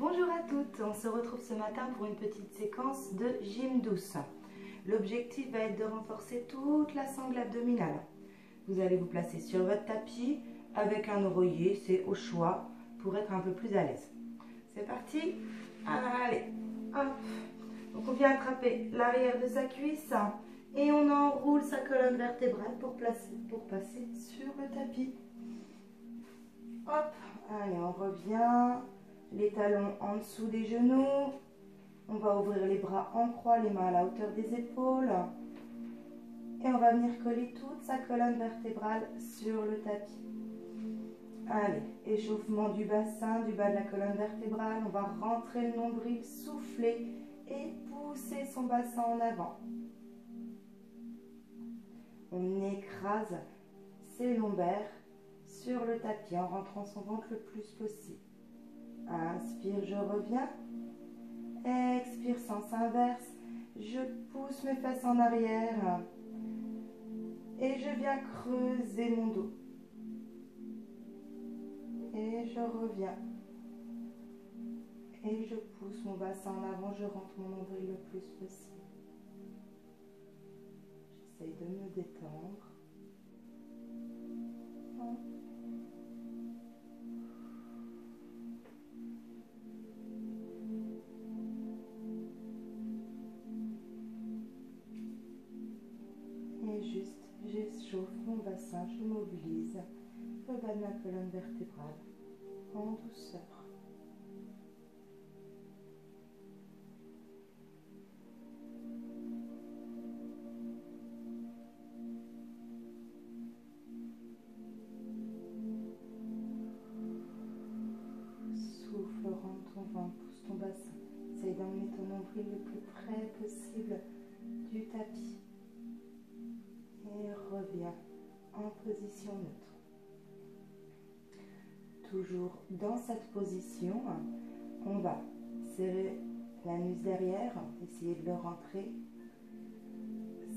Bonjour à toutes, on se retrouve ce matin pour une petite séquence de gym douce. L'objectif va être de renforcer toute la sangle abdominale. Vous allez vous placer sur votre tapis avec un oreiller, c'est au choix pour être un peu plus à l'aise. C'est parti, allez, hop. Donc on vient attraper l'arrière de sa cuisse et on enroule sa colonne vertébrale pour passer sur le tapis. Hop, allez, on revient. Les talons en dessous des genoux. On va ouvrir les bras en croix, les mains à la hauteur des épaules. Et on va venir coller toute sa colonne vertébrale sur le tapis. Allez, échauffement du bassin, du bas de la colonne vertébrale. On va rentrer le nombril, souffler et pousser son bassin en avant. On écrase ses lombaires sur le tapis en rentrant son ventre le plus possible. Inspire, je reviens. Expire, sens inverse. Je pousse mes fesses en arrière. Et je viens creuser mon dos. Et je reviens. Et je pousse mon bassin en avant. Je rentre mon nombril le plus possible. J'essaye de me détendre. J'échauffe mon bassin, je mobilise le bas de ma colonne vertébrale en douceur. Souffle, rentre ton ventre, pousse ton bassin. Essaye d'emmener ton nombril le plus près possible du tapis. Et reviens en position neutre. Toujours dans cette position, on va serrer l'anus derrière, essayer de le rentrer,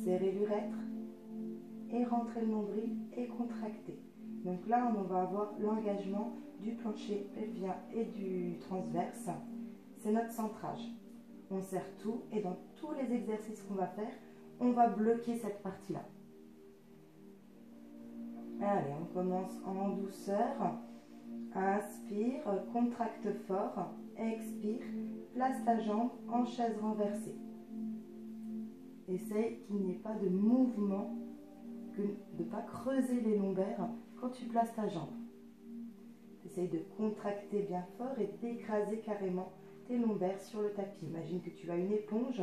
serrer l'urètre et rentrer le nombril et contracter. Donc là, on va avoir l'engagement du plancher pelvien et du transverse. C'est notre centrage. On serre tout et dans tous les exercices qu'on va faire, on va bloquer cette partie-là. Allez, on commence en douceur. Inspire, contracte fort. Expire, place ta jambe en chaise renversée. Essaye qu'il n'y ait pas de mouvement, de ne pas creuser les lombaires quand tu places ta jambe. Essaye de contracter bien fort et d'écraser carrément tes lombaires sur le tapis. Imagine que tu as une éponge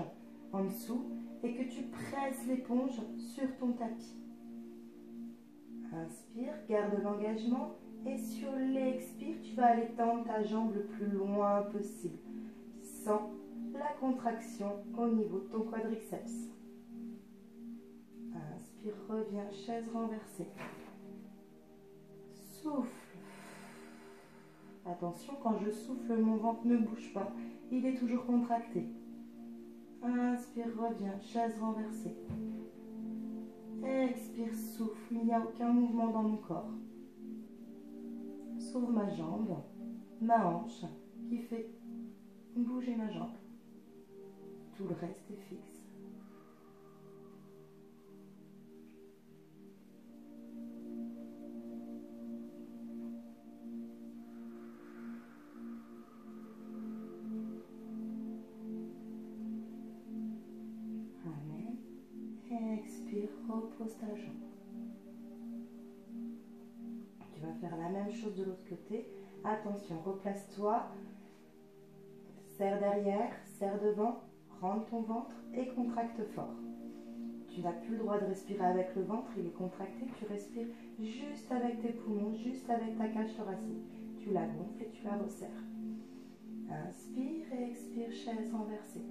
en dessous et que tu presses l'éponge sur ton tapis. Inspire, garde l'engagement et sur l'expire, tu vas aller tendre ta jambe le plus loin possible. Sens la contraction au niveau de ton quadriceps. Inspire, reviens, chaise renversée. Souffle. Attention, quand je souffle, mon ventre ne bouge pas. Il est toujours contracté. Inspire, reviens, chaise renversée. Expire, souffle, il n'y a aucun mouvement dans mon corps. Sauf ma jambe, ma hanche qui fait bouger ma jambe. Tout le reste est fixe. Expire, repose ta jambe. Tu vas faire la même chose de l'autre côté. Attention, replace-toi. Serre derrière, serre devant, rentre ton ventre et contracte fort. Tu n'as plus le droit de respirer avec le ventre, il est contracté. Tu respires juste avec tes poumons, juste avec ta cage thoracique. Tu la gonfles et tu la resserres. Inspire et expire, chaise renversée.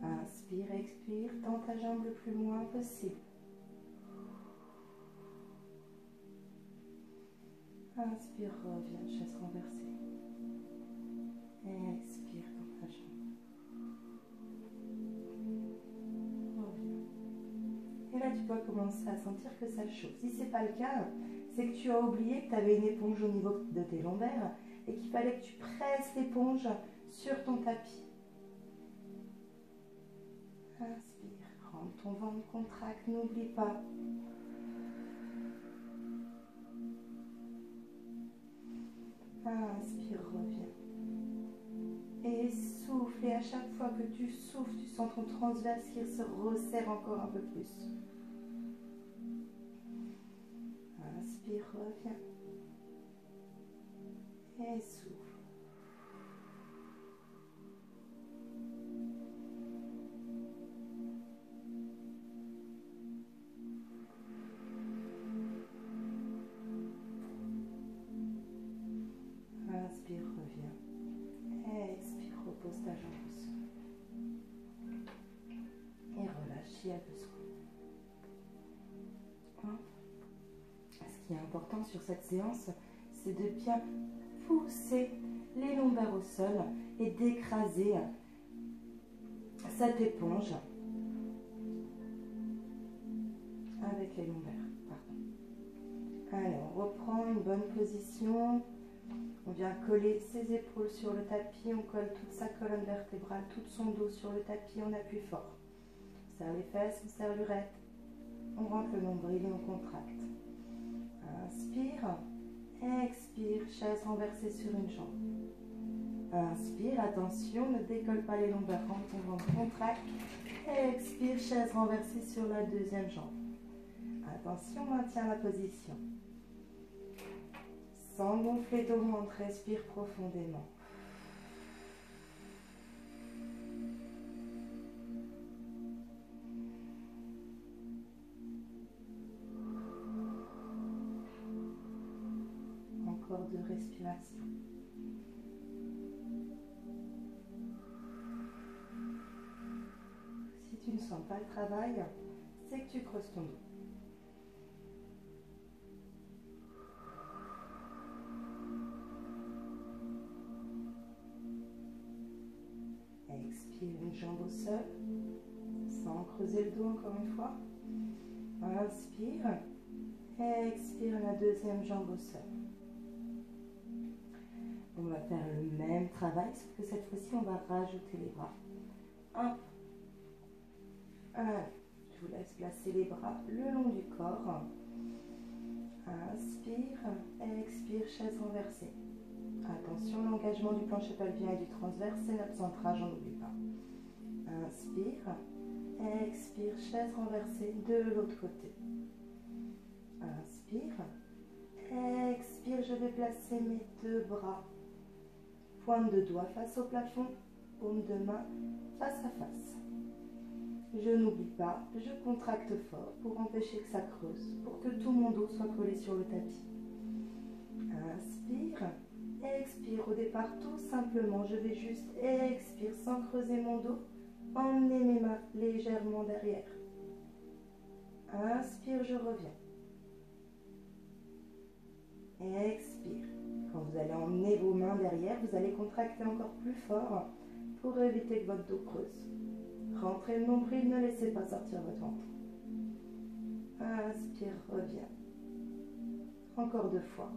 Inspire, expire, tends ta jambe le plus loin possible. Inspire, reviens, chaise renversée. Expire, tends ta jambe. Reviens. Et là, tu peux commencer à sentir que ça chauffe. Si ce n'est pas le cas, c'est que tu as oublié que tu avais une éponge au niveau de tes lombaires et qu'il fallait que tu presses l'éponge sur ton tapis. Inspire, rends ton ventre contracte, n'oublie pas. Inspire, reviens. Et souffle, et à chaque fois que tu souffles, tu sens ton transverse qui se resserre encore un peu plus. Inspire, reviens. Et souffle. Inspire, reviens. Expire, repose ta jambe au sol. Et relâche si elle besoin. Ce qui est important sur cette séance, c'est de bien pousser les lombaires au sol et d'écraser cette éponge avec les lombaires. Allez, on reprend une bonne position. On vient coller ses épaules sur le tapis, on colle toute sa colonne vertébrale, tout son dos sur le tapis, on appuie fort. On serre les fesses, on serre l'urètre, on rentre le nombril et on contracte. Inspire, expire, chaise renversée sur une jambe. Inspire, attention, ne décolle pas les lombaires, rentre ton ventre, contracte. Expire, chaise renversée sur la deuxième jambe. Attention, maintiens la position. Sans gonfler ton ventre, respire profondément. Encore 2 respirations. Si tu ne sens pas le travail, c'est que tu creuses ton dos. Expire une jambe au sol, sans creuser le dos encore une fois. Inspire, expire la deuxième jambe au sol. On va faire le même travail, sauf que cette fois-ci, on va rajouter les bras. 1, 1. Je vous laisse placer les bras le long du corps. Inspire, expire, chaise renversée. Attention, l'engagement du plancher pelvien et du transverse, c'est notre centrage, on n'oublie pas. Inspire, expire, chaise renversée de l'autre côté. Inspire, expire, je vais placer mes 2 bras. Pointe de doigt face au plafond, paume de main face à face. Je n'oublie pas, je contracte fort pour empêcher que ça creuse, pour que tout mon dos soit collé sur le tapis. Inspire, expire. Au départ, tout simplement, je vais juste expire sans creuser mon dos, emmener mes mains légèrement derrière. Inspire, je reviens. Expire. Quand vous allez emmener vos mains derrière, vous allez contracter encore plus fort pour éviter que votre dos creuse. Rentrez le nombril, ne laissez pas sortir votre ventre. Inspire, reviens. Encore 2 fois.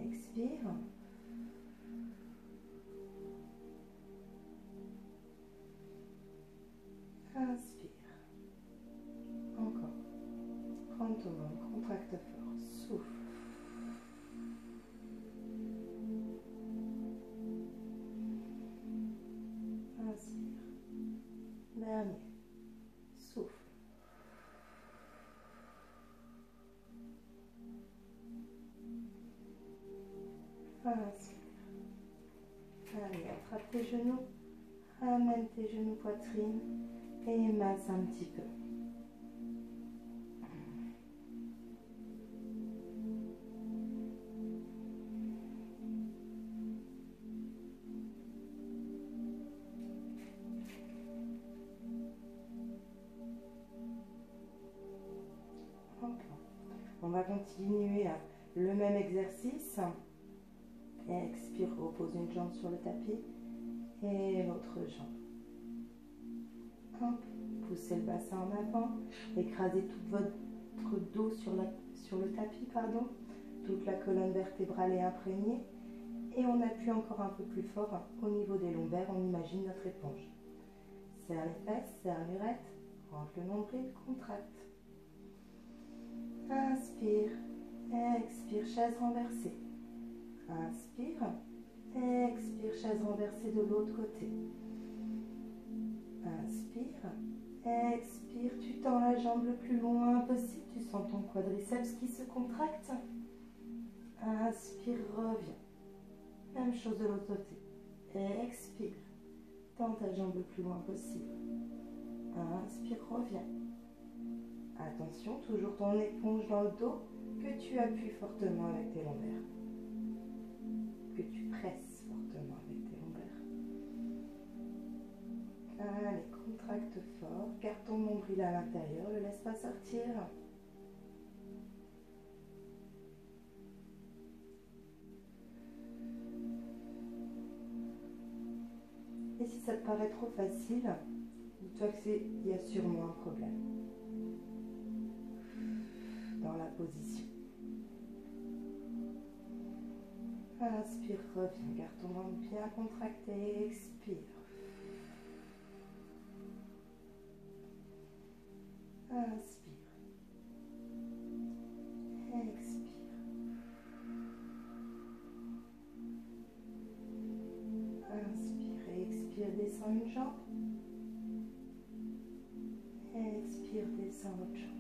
Expire. Inspire. Encore. Prends ton ventre, contracte fort. Souffle. Inspire. Dernier. Souffle. Inspire. Allez, attrape tes genoux. Ramène tes genoux poitrine et masse un petit peu. On va continuer le même exercice. Expire, repose une jambe sur le tapis et l'autre jambe. Hop, poussez le bassin en avant, écrasez tout votre dos sur le tapis, pardon. Toute la colonne vertébrale est imprégnée. Et on appuie encore un peu plus fort au niveau des lombaires. On imagine notre éponge. Serre les fesses, serre l'urètre, rentre le nombril, contracte. Inspire, expire, chaise renversée. Inspire, expire, chaise renversée de l'autre côté. Inspire, expire, tu tends la jambe le plus loin possible, tu sens ton quadriceps qui se contracte. Inspire, reviens. Même chose de l'autre côté. Expire, tends ta jambe le plus loin possible. Inspire, reviens. Attention, toujours ton éponge dans le dos, que tu appuies fortement avec tes lombaires. Que tu presses fortement avec tes lombaires. Allez, contracte fort, garde ton nombril à l'intérieur, ne le laisse pas sortir. Et si ça te paraît trop facile, dis-toi qu'il y a sûrement un problème dans la position. Inspire, reviens, garde ton ventre bien contracté, expire. Inspire. Expire. Inspire et expire, descends une jambe. Expire, descends l'autre jambe.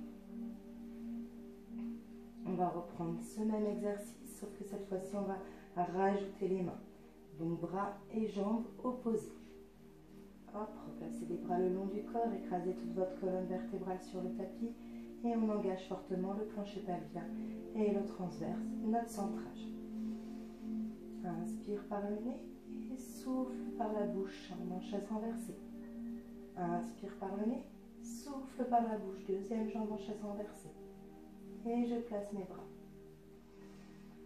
On va reprendre ce même exercice, sauf que cette fois-ci, on va rajouter les mains. Donc, bras et jambes opposés. Hop, replacez les bras le long du corps, écrasez toute votre colonne vertébrale sur le tapis et on engage fortement le plancher pelvien et le transverse, notre centrage. Inspire par le nez et souffle par la bouche en chaise renversée. Inspire par le nez, souffle par la bouche, deuxième jambe en chaise renversée. Et je place mes bras.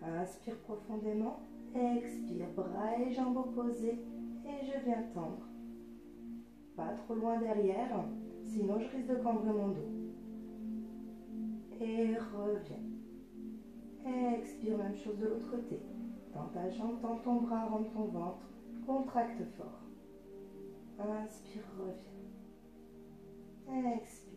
Inspire profondément, expire, bras et jambes opposés et je viens tendre. Pas trop loin derrière, sinon je risque de cambrer mon dos. Et reviens. Expire, même chose de l'autre côté. Tends ta jambe, tends ton bras, rentre ton ventre, contracte fort. Inspire, reviens. Expire.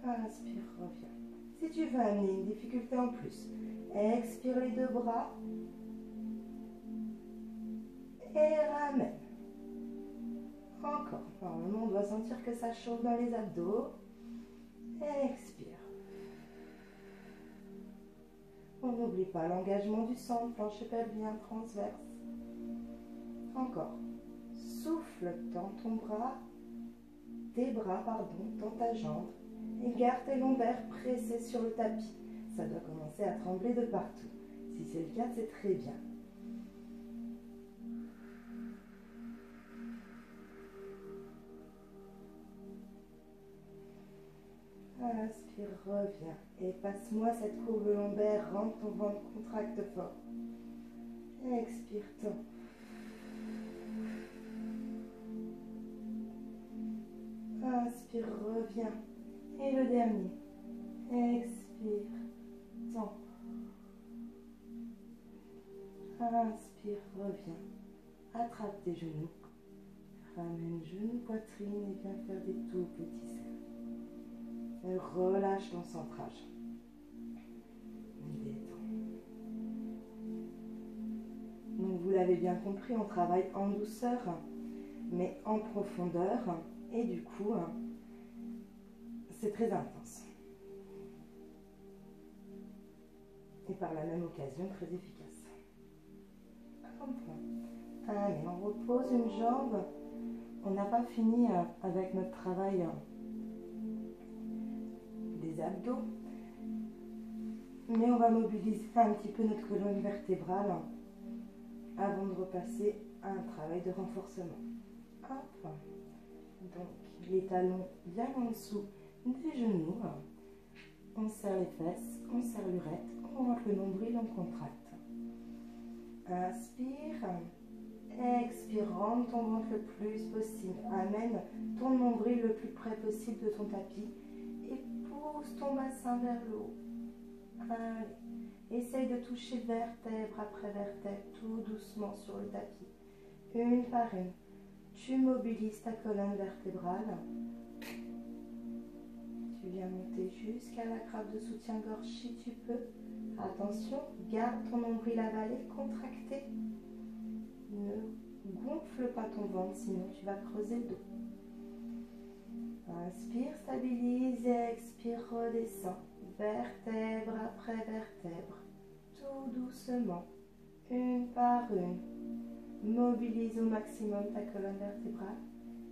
Inspire, reviens. Si tu veux amener une difficulté en plus, expire les deux bras. Et ramène. Encore. Normalement, on doit sentir que ça chauffe dans les abdos. Expire. On n'oublie pas l'engagement du centre, plancher pelvien transverse. Encore. Souffle dans ton bras, tes bras, pardon, dans ta jambe. Et garde tes lombaires pressés sur le tapis. Ça doit commencer à trembler de partout. Si c'est le cas, c'est très bien. Inspire, reviens et passe-moi cette courbe lombaire, rentre ton ventre, contracte fort. Expire, tends. Inspire, reviens. Et le dernier. Expire, tends. Inspire, reviens. Attrape tes genoux. Ramène genoux, poitrine et viens faire des tout petits cercles. Relâche ton centrage. Détends. Donc vous l'avez bien compris, on travaille en douceur, mais en profondeur. Et du coup, c'est très intense. Et par la même occasion, très efficace. Allez, on repose une jambe. On n'a pas fini avec notre travail des abdos, mais on va mobiliser un petit peu notre colonne vertébrale avant de repasser à un travail de renforcement. Hop. Donc les talons bien en dessous des genoux, on serre les fesses, on serre l'urètre, on rentre le nombril, on contracte. Inspire, Expire, rentre ton ventre le plus possible. Amène ton nombril le plus près possible de ton tapis et pousse ton bassin vers le haut. Allez. Essaye de toucher vertèbre après vertèbre, tout doucement sur le tapis. Une par une. Tu mobilises ta colonne vertébrale. Tu viens monter jusqu'à la grappe de soutien-gorge si tu peux. Attention, garde ton nombril avalé, contracté. Ne gonfle pas ton ventre, sinon tu vas creuser le dos. Inspire, stabilise et expire, redescends. Vertèbre après vertèbre, tout doucement, une par une. Mobilise au maximum ta colonne vertébrale.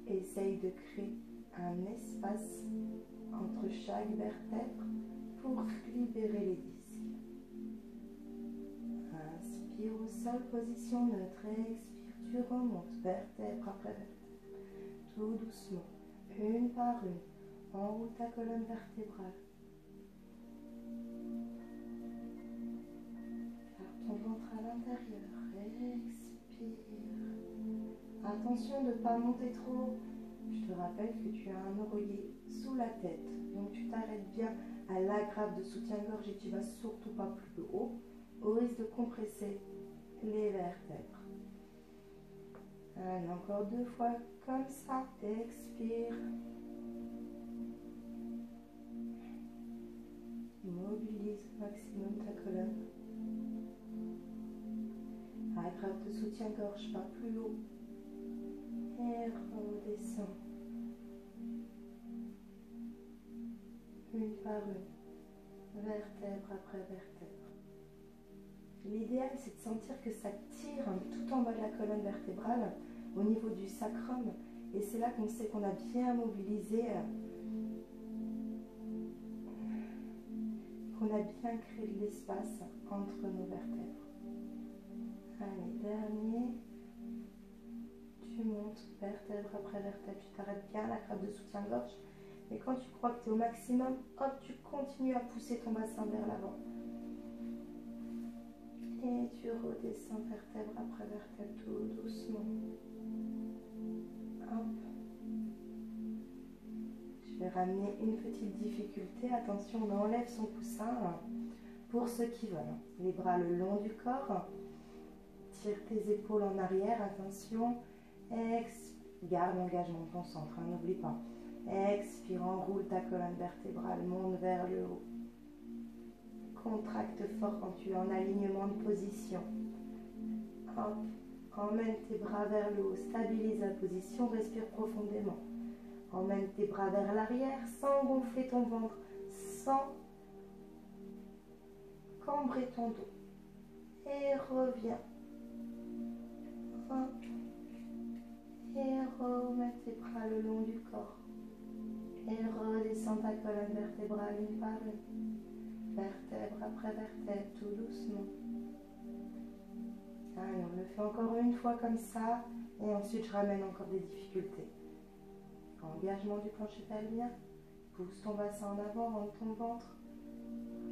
Essaye de créer un espace entre chaque vertèbre pour libérer les disques. Inspire au sol, position neutre. Expire, tu remontes vertèbre après vertèbre, tout doucement, une par une. Enroule ta colonne vertébrale. Garde ton ventre à l'intérieur. Expire. Attention de ne pas monter trop haut. Je te rappelle que tu as un oreiller sous la tête. Donc tu t'arrêtes bien à la grappe de soutien-gorge et tu ne vas surtout pas plus haut, au risque de compresser les vertèbres. Allez, encore 2 fois comme ça. Expire. Mobilise au maximum ta colonne. À la grappe de soutien-gorge, pas plus haut. Et redescends. Une par une, vertèbre après vertèbre. L'idéal, c'est de sentir que ça tire tout en bas de la colonne vertébrale, au niveau du sacrum. Et c'est là qu'on sait qu'on a bien mobilisé, qu'on a bien créé de l'espace entre nos vertèbres. Allez, dernier. Tu montes vertèbre après vertèbre. Tu t'arrêtes bien à la grappe de soutien-gorge. Et quand tu crois que tu es au maximum, hop, tu continues à pousser ton bassin vers l'avant. Et tu redescends vertèbre après vertèbre, tout doucement. Hop. Je vais ramener une petite difficulté. Attention, on enlève son coussin pour ceux qui veulent. Les bras le long du corps. Tire tes épaules en arrière. Attention. Garde l'engagement de ton centre, hein, n'oublie pas. Expire, enroule ta colonne vertébrale, monte vers le haut. Contracte fort quand tu es en alignement de position. Hop, emmène tes bras vers le haut, stabilise la position, respire profondément. Emmène tes bras vers l'arrière sans gonfler ton ventre, sans cambrer ton dos. Et reviens. Hop. Et remets tes bras le long du corps. Et redescends ta colonne vertébrale une par une. Vertèbre après vertèbre, tout doucement. Allez, on le fait encore une fois comme ça. Et ensuite, je ramène encore des difficultés. Engagement du plancher pelvien. Pousse ton bassin en avant, rentre ton ventre.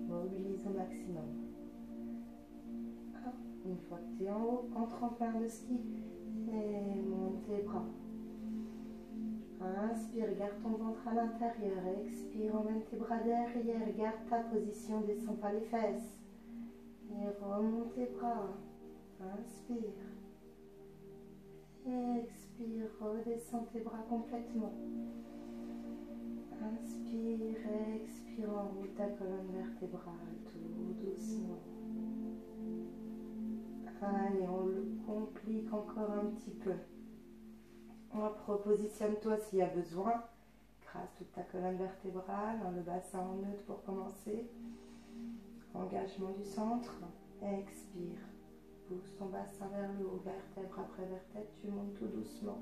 Mobilise au maximum. Une fois que tu es en haut, en tremplin de ski. Et monte tes bras. Inspire, garde ton ventre à l'intérieur. Expire, emmène tes bras derrière. Garde ta position, descends pas les fesses. Et remonte tes bras. Inspire. Expire, redescends tes bras complètement. Inspire, expire, enroule ta colonne vertébrale, tout doucement. Allez, on le complique encore un petit peu. Repositionne-toi s'il y a besoin. Crasse toute ta colonne vertébrale, le bassin en neutre pour commencer. Engagement du centre. Expire. Pousse ton bassin vers le haut, vertèbre après vertèbre. Tu montes tout doucement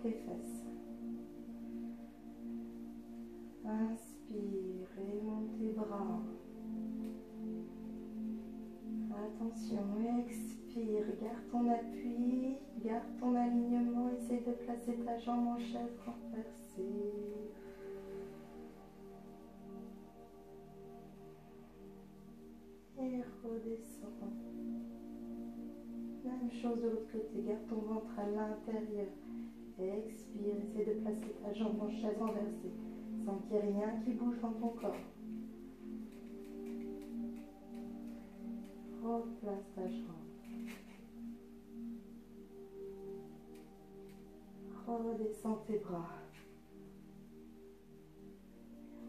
tes fesses. Inspire et monte tes bras. Attention, expire, garde ton appui, garde ton alignement, essaye de placer ta jambe en chaise renversée. Et redescends. Même chose de l'autre côté, garde ton ventre à l'intérieur. Expire, essaie de placer ta jambe en chaise renversée, sans qu'il y ait rien qui bouge dans ton corps. Replace ta jambe. Redescends tes bras.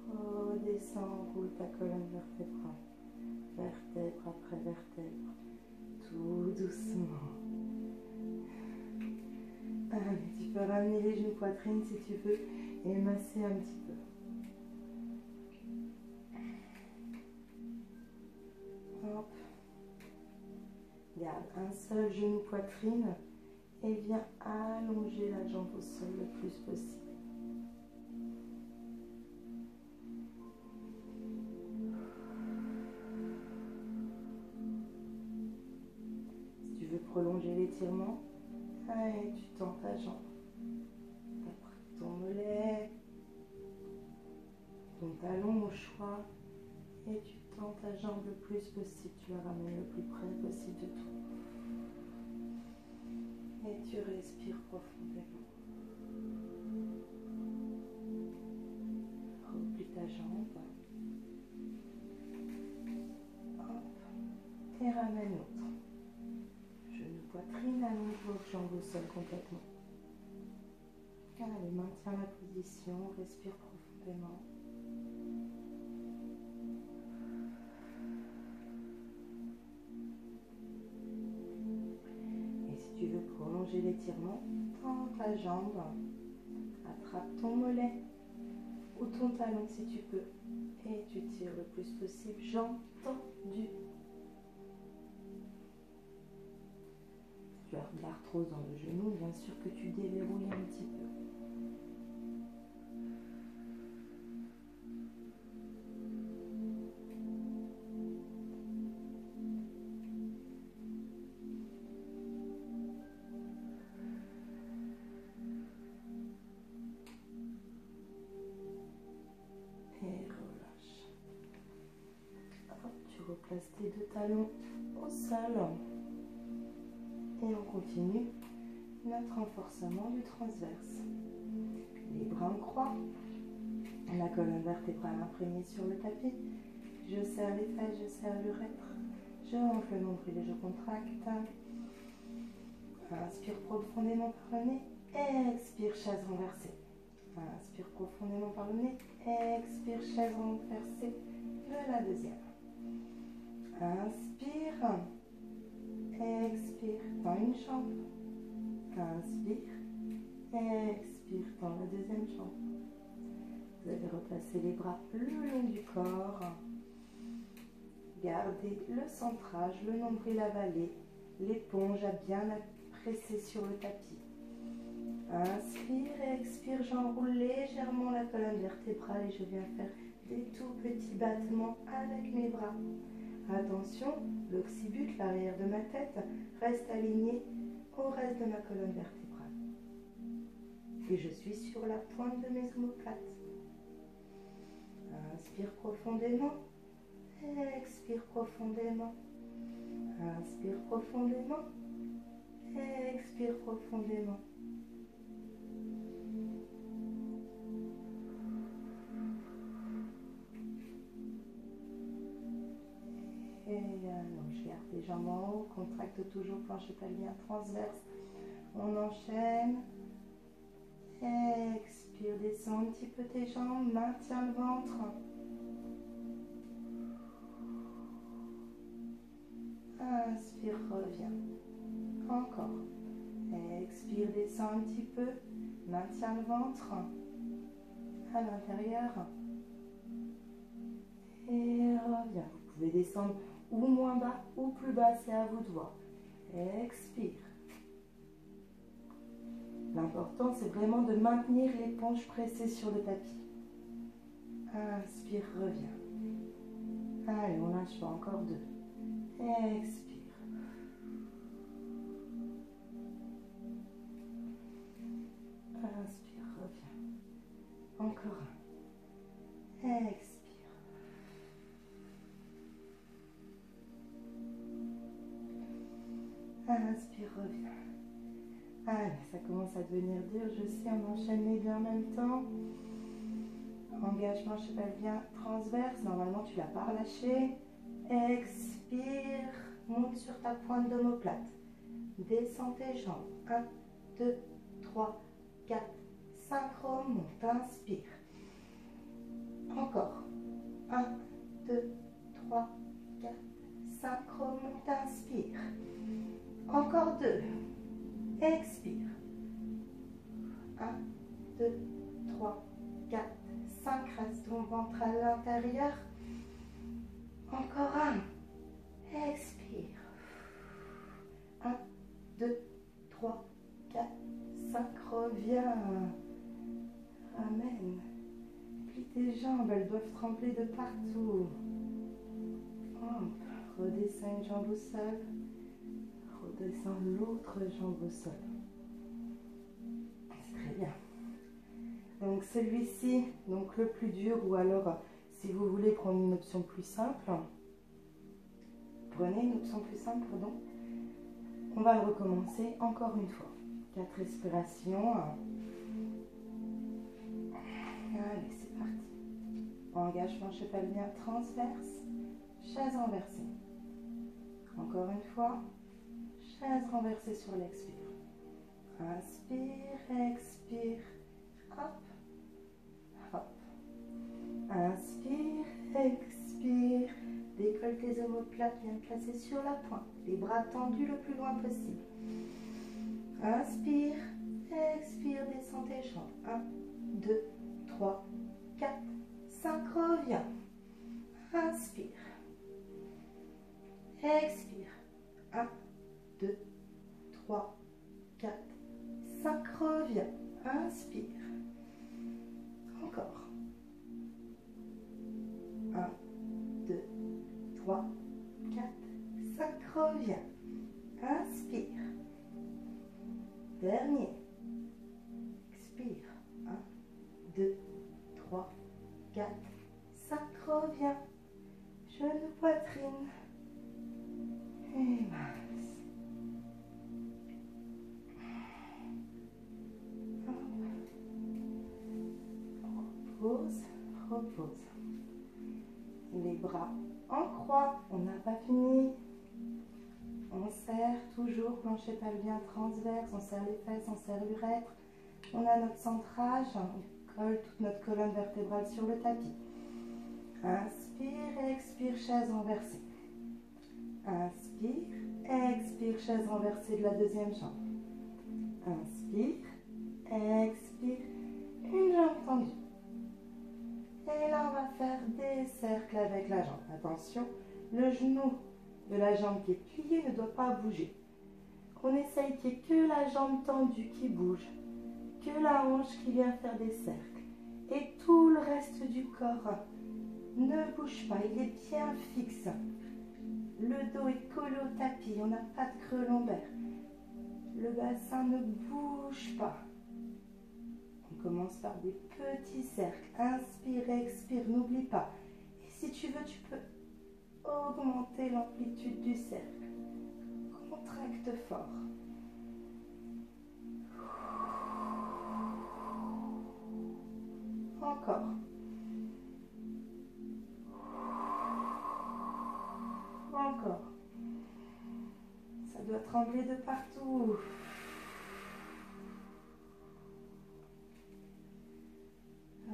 Redescends, roule ta colonne vertébrale. Vertèbre après vertèbre. Tout doucement. Allez, tu peux ramener les genoux poitrine si tu veux et masser un petit peu. Hop. Garde un seul genou poitrine et viens allonger la jambe au sol le plus possible. Si tu veux prolonger l'étirement, allez, tu tends ta jambe. Après ton mollet, ton talon au choix et tu tends ta jambe le plus possible. Tu la ramènes le plus près possible de toi. Et tu respires profondément. Replie ta jambe. Hop. Et ramène l'autre. Genou poitrine, allonge votre jambe au sol complètement. Allez, maintiens la position, respire profondément. Et si tu veux prolonger l'étirement, tends ta jambe, attrape ton mollet ou ton talon si tu peux. Et tu tires le plus possible, jambe tendue. Si tu as de l'arthrose dans le genou, bien sûr que tu déverrouilles un petit peu. Et relâche. Hop, tu replaces tes deux talons au sol. Et on continue notre renforcement du transverse. Les bras en croix, la colonne vertébrale imprégnée sur le tapis. Je serre les fesses, je serre l'urètre. Je rentre le nombril et je contracte. Inspire profondément par le nez. Expire, chaise renversée. Inspire profondément par le nez. Expire, chaise renversée. De la deuxième. Inspire. Expire, tends une jambe. Inspire. Expire, tends la deuxième jambe. Vous allez replacer les bras le long du corps. Gardez le centrage, le nombril avalé, l'éponge à bien la presser sur le tapis. Inspire et expire, j'enroule légèrement la colonne vertébrale et je viens faire des tout petits battements avec mes bras. Attention, l'occiput, l'arrière de ma tête, reste aligné au reste de ma colonne vertébrale. Et je suis sur la pointe de mes omoplates. Inspire profondément. Expire profondément. Inspire profondément. Expire profondément. Et allonge, garde les jambes en haut, contracte toujours plancher pelvien transverse. On enchaîne. Expire, descends un petit peu tes jambes, maintiens le ventre. Inspire, reviens. Encore. Expire, descends un petit peu, maintiens le ventre à l'intérieur. Et reviens. Vous pouvez descendre ou moins bas ou plus bas, c'est à vous de voir. Expire. L'important, c'est vraiment de maintenir l'éponge pressée sur le tapis. Inspire, reviens. Allez, on lâche pas, encore deux. Expire. Inspire, reviens. Encore un. Expire. Inspire, reviens. Allez, ça commence à devenir dur, je sais, on enchaîne les deux en même temps. Engagement cheval-bien transverse, normalement tu l'as pas relâché. Expire, monte sur ta pointe d'omoplate. Descends tes jambes. 1, 2, 3, 4, 5, remonte, inspire. Encore. 1, 2, 3, 4, 5, remonte, inspire. Encore 2. Expire. 1, 2, 3, 4, 5. Reste ton ventre à l'intérieur. Encore 1. Expire. 1, 2, 3, 4, 5. Reviens. Ramène. Plie tes jambes, elles doivent trembler de partout. Hop. Redescends une jambe au sol. Redescends l'autre jambe au sol. C'est très bien. Donc celui-ci, donc le plus dur, ou alors si vous voulez prendre une option plus simple, prenez une option plus simple, pardon. On va le recommencer encore une fois. 4 respirations. Allez, c'est parti. Engagement cheval-bien transverse, chaise renversée. Encore une fois, chaise renversée sur l'expire. Inspire, expire, hop, hop. Inspire, expire. Décolle tes omoplates, viens te placer sur la pointe. Les bras tendus le plus loin possible. Inspire, expire, descends tes jambes. 1, 2, 3, 4, 5, reviens. Inspire. Expire. 1, 2, 3, 4, 5, reviens. Inspire. Encore. 1, 2, 3, 4, 5, reviens. Inspire. Dernier. Expire. 1, 2, 3, 4, 5, reviens. Genou, poitrine. Et mince. Repose, repose. Les bras en croix, on n'a pas fini. On serre toujours, plancher pelvien transverse, on serre les fesses, on serre l'urètre. On a notre centrage, on colle toute notre colonne vertébrale sur le tapis. Inspire, expire, chaise renversée. Inspire, expire, chaise renversée de la deuxième jambe. Inspire, expire, une jambe tendue. Et là, on va faire des cercles avec la jambe. Attention, le genou de la jambe qui est pliée ne doit pas bouger. On essaye qu'il n'y ait que la jambe tendue qui bouge, que la hanche qui vient faire des cercles. Et tout le reste du corps ne bouge pas, il est bien fixe. Le dos est collé au tapis, on n'a pas de creux lombaire. Le bassin ne bouge pas. On commence par des petits cercles. Inspire, expire, n'oublie pas. Et si tu veux, tu peux augmenter l'amplitude du cercle. Contracte fort. Encore. Encore. Ça doit trembler de partout.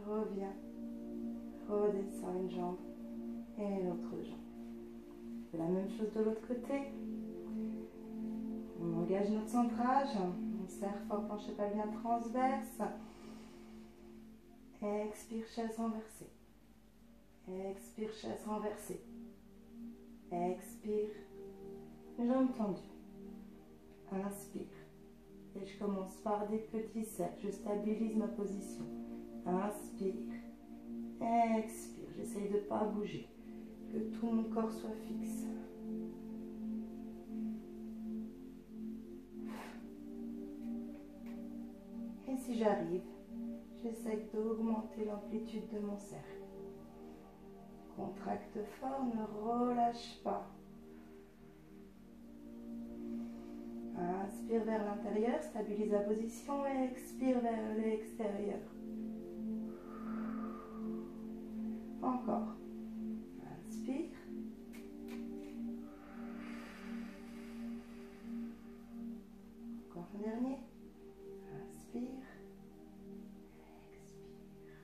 Reviens. Redescends une jambe et l'autre jambe. C'est la même chose de l'autre côté. On engage notre centrage. On serre fort, plancher pelvien transverse. Expire, chaise renversée. Expire, chaise renversée. Expire, jambes tendues. Inspire. Et je commence par des petits cercles. Je stabilise ma position. Inspire. Expire. J'essaye de ne pas bouger. Que tout mon corps soit fixe. Et si j'arrive, j'essaie d'augmenter l'amplitude de mon cercle. Contracte fort, ne relâche pas. Inspire vers l'intérieur, stabilise la position et expire vers l'extérieur. Encore. Inspire. Encore un dernier. Inspire. Expire.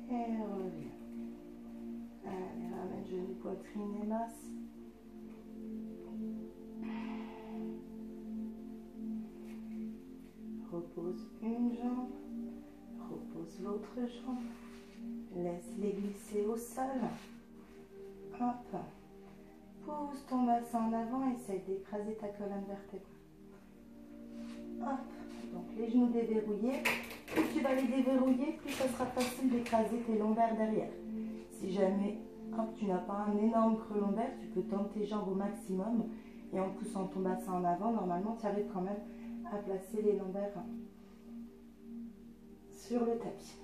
Et reviens. Allez, ramène genoux, poitrine et masse. Repose une jambe. Repose l'autre jambe. Laisse-les glisser au sol. Hop. Pousse ton bassin en avant. Essaye d'écraser ta colonne vertébrale. Hop. Donc les genoux déverrouillés. Plus tu vas les déverrouiller, plus ça sera facile d'écraser tes lombaires derrière. Si jamais tu n'as pas un énorme creux lombaire, tu peux tendre tes jambes au maximum. Et en poussant ton bassin en avant, normalement, tu arrives quand même à placer les lombaires sur le tapis.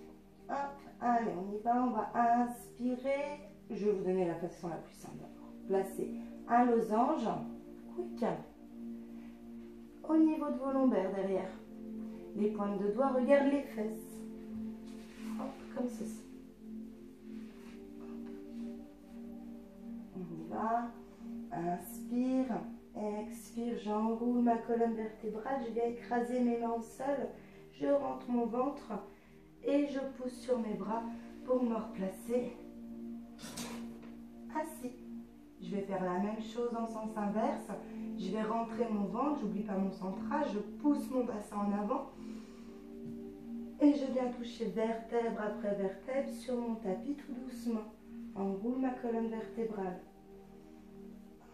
Hop, allez, on y va, on va inspirer. Je vais vous donner la façon la plus simple d'abord. Placez un losange, quick, au niveau de vos lombaires derrière. Les pointes de doigts, regarde les fesses. Hop, comme ceci. On y va. Inspire, expire, j'enroule ma colonne vertébrale. Je vais écraser mes mains au sol. Je rentre mon ventre et je pousse sur mes bras pour me replacer assis. Je vais faire la même chose en sens inverse. Je vais rentrer mon ventre, j'oublie pas mon centrage, je pousse mon bassin en avant et je viens toucher vertèbre après vertèbre sur mon tapis tout doucement. Enroule ma colonne vertébrale.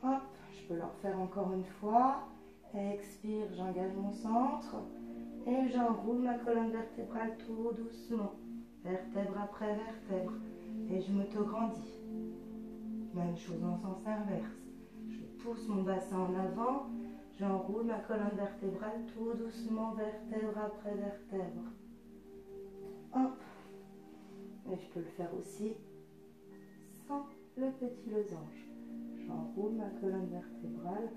Hop, je peux le refaire encore une fois. Expire, j'engage mon centre et j'enroule ma colonne vertébrale tout doucement. Vertèbre après vertèbre. Et je m'auto-grandis. Même chose en sens inverse. Je pousse mon bassin en avant, j'enroule ma colonne vertébrale tout doucement, vertèbre après vertèbre. Hop. Et je peux le faire aussi sans le petit losange. J'enroule ma colonne vertébrale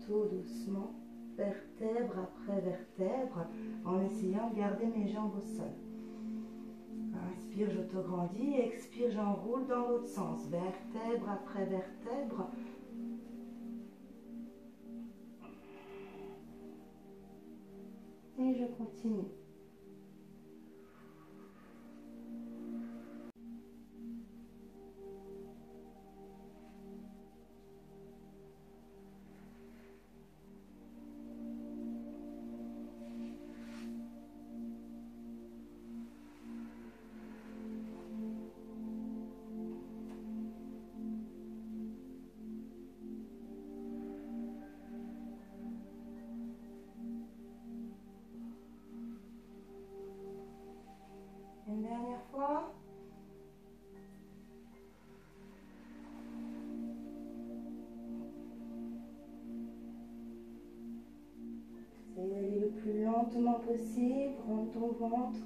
tout doucement, vertèbre après vertèbre, en essayant de garder mes jambes au sol. Inspire, j'auto-grandis. Expire, j'enroule dans l'autre sens. Vertèbre après vertèbre. Et je continue. Une dernière fois. Essaye d'aller le plus lentement possible. Rentre ton ventre.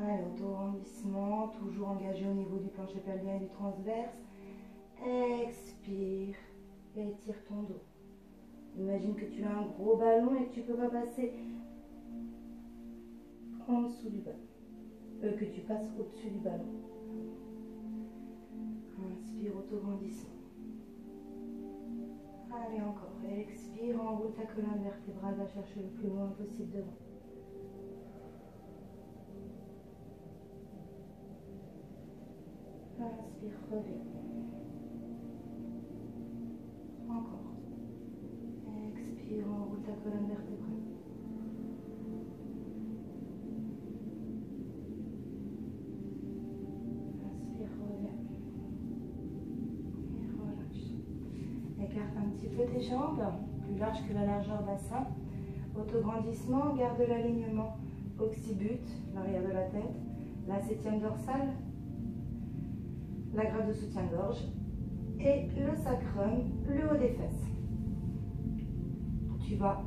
Allez, auto-grandissement. Toujours engagé au niveau du plancher pelvien et du transverse. Expire. Et étire ton dos. Imagine que tu as un gros ballon et que tu ne peux pas passer en dessous du ballon. Que tu passes au-dessus du ballon. Inspire, auto-grandissement. Allez, encore. Expire, enroule ta colonne vertébrale, va chercher le plus loin possible devant. Inspire, reviens. Encore. Expire, enroule ta colonne vertébrale. Inspire, reviens. Et relâche. Écarte un petit peu tes jambes, plus large que la largeur bassin. Autograndissement, garde l'alignement. Occiput, l'arrière de la tête. La septième dorsale. La grappe de soutien-gorge. Et le sacrum, le haut des fesses. Tu vas,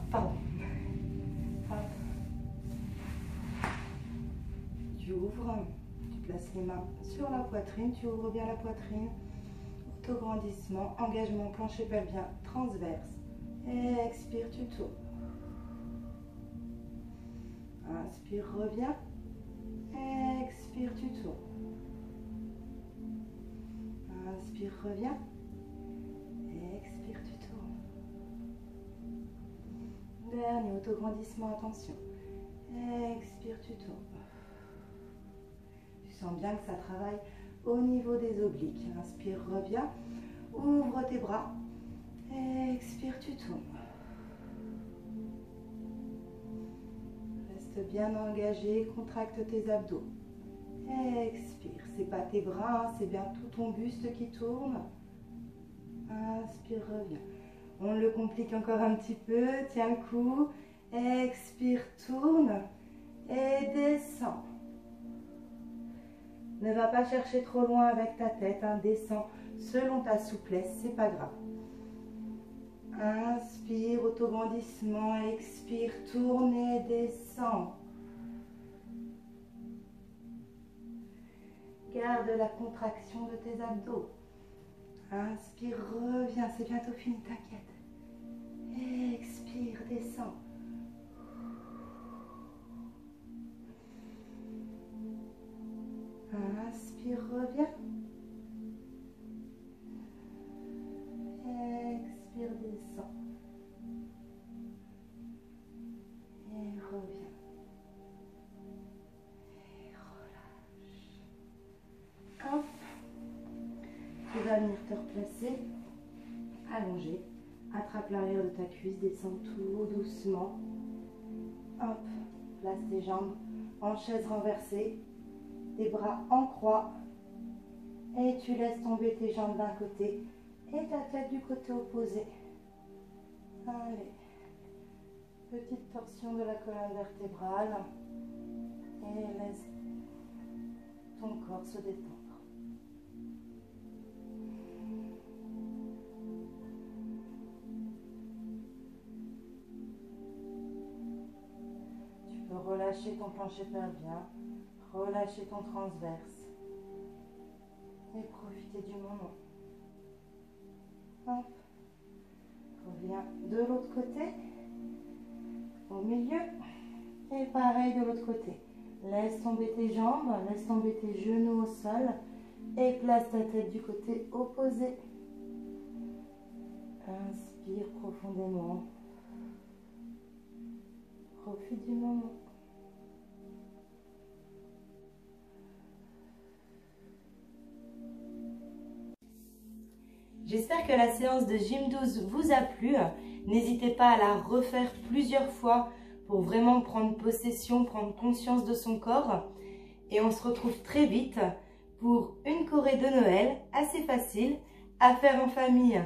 pardon, hop. Tu ouvres, tu places les mains sur la poitrine, tu ouvres bien la poitrine. Autograndissement, engagement plancher pelvien transverse. Expire, tu tournes. Inspire, reviens. Expire, tu tournes. Inspire, reviens. Expire, tu tournes. Dernier autograndissement, attention. Expire, tu tournes. Tu sens bien que ça travaille au niveau des obliques. Inspire, reviens. Ouvre tes bras. Expire, tu tournes. Reste bien engagé, contracte tes abdos. Expire, c'est pas tes bras, c'est bien tout ton buste qui tourne. Inspire, reviens. On le complique encore un petit peu, tiens le coup. Expire, tourne et descends. Ne va pas chercher trop loin avec ta tête, descends selon ta souplesse, c'est pas grave. Inspire, autograndissement, expire, tourne et descends. Garde la contraction de tes abdos. Inspire, reviens, c'est bientôt fini, t'inquiète. Expire, descends. Inspire, reviens. Expire, descends. Et reviens. Et relâche. Hop. Tu vas venir te replacer, allongé. Attrape l'arrière de ta cuisse, descends tout doucement. Hop. Place tes jambes en chaise renversée. Tes bras en croix. Et tu laisses tomber tes jambes d'un côté et ta tête du côté opposé. Allez. Petite torsion de la colonne vertébrale. Et laisse ton corps se détendre. Tu peux relâcher ton plancher pelvien, relâcher ton transverse et profiter du moment. Hop. Reviens de l'autre côté, au milieu, et pareil de l'autre côté. Laisse tomber tes jambes, laisse tomber tes genoux au sol et place ta tête du côté opposé. Inspire profondément. Profite du moment. J'espère que la séance de Gym 12 vous a plu. N'hésitez pas à la refaire plusieurs fois pour vraiment prendre possession, prendre conscience de son corps. Et on se retrouve très vite pour une choré de Noël assez facile à faire en famille